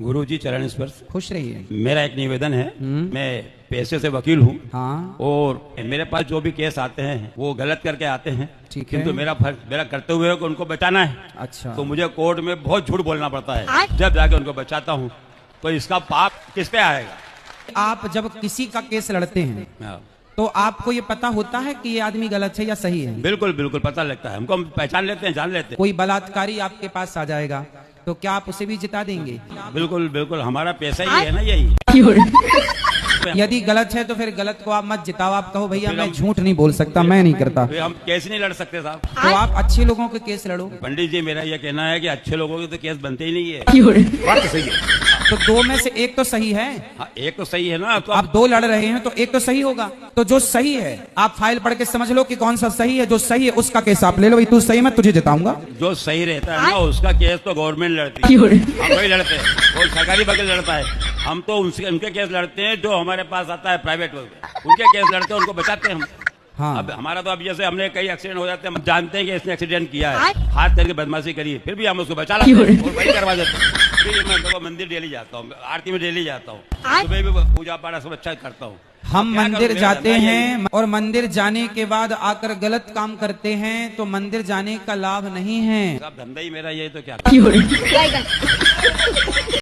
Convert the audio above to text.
गुरुजी चरण स्पर्श। खुश रहिए। मेरा एक निवेदन है, मैं पेशे से वकील हूँ। हाँ। और मेरे पास जो भी केस आते हैं वो गलत करके आते हैं। ठीक है। किंतु मेरा करते हुए उनको बचाना है। अच्छा। तो मुझे कोर्ट में बहुत झूठ बोलना पड़ता है। जब जाके उनको बचाता हूँ तो इसका पाप किस पे आएगा? आप जब किसी का केस लड़ते हैं तो आपको ये पता होता है कि ये आदमी गलत है या सही है? बिल्कुल बिल्कुल पता लगता है हमको, हम पहचान लेते हैं, जान लेते हैं। कोई बलात्कारी आपके पास आ जाएगा तो क्या आप उसे भी जिता देंगे? बिल्कुल बिल्कुल, हमारा पैसा ही है ना यही। यदि गलत है तो फिर गलत को आप मत जिताओ, आप कहो भैया मैं झूठ नहीं बोल सकता, मैं नहीं करता। हम केस नहीं लड़ सकते साहब। तो आप अच्छे लोगों के केस लड़ो। पंडित जी, मेरा यह कहना है कि अच्छे लोगों के तो केस बनते ही नहीं है। बात तो सही है। तो दो में से एक तो सही है। हाँ, एक तो सही है ना। तो आप दो लड़ रहे हैं तो एक तो सही होगा। तो जो सही है आप फाइल पढ़ के समझ लो कि कौन सा सही है। जो सही है उसका केस आप ले लो, भाई तू सही, मैं तुझे जिताऊंगा। जो सही रहता है ना उसका केस तो गवर्नमेंट लड़ती है, हम वही लड़ते हैं। वो सरकारी वकील लड़ता है, हम तो उनके केस लड़ते हैं। जो हमारे पास आता है प्राइवेट वकील, उनके केस लड़ते हैं, उनको बचाते हैं हम। हाँ। अब हमारा तो अब जैसे हमने कई एक्सीडेंट हो जाते हैं, हम जानते हैं कि इसने एक्सीडेंट किया है, हाथ करके बदमाशी करी है, फिर भी हम उसको बचा लाते हैं और वही करवा देते हैं। फिर मैं तो मंदिर डेली जाता हूँ, आरती में डेली जाता हूँ, सुबह भी पूजा पाठ सब अच्छा करता हूँ। हम मंदिर जाते हैं और मंदिर जाने के बाद आकर गलत काम करते हैं तो मंदिर जाने का लाभ नहीं है। धंधा ही मेरा यही, तो क्या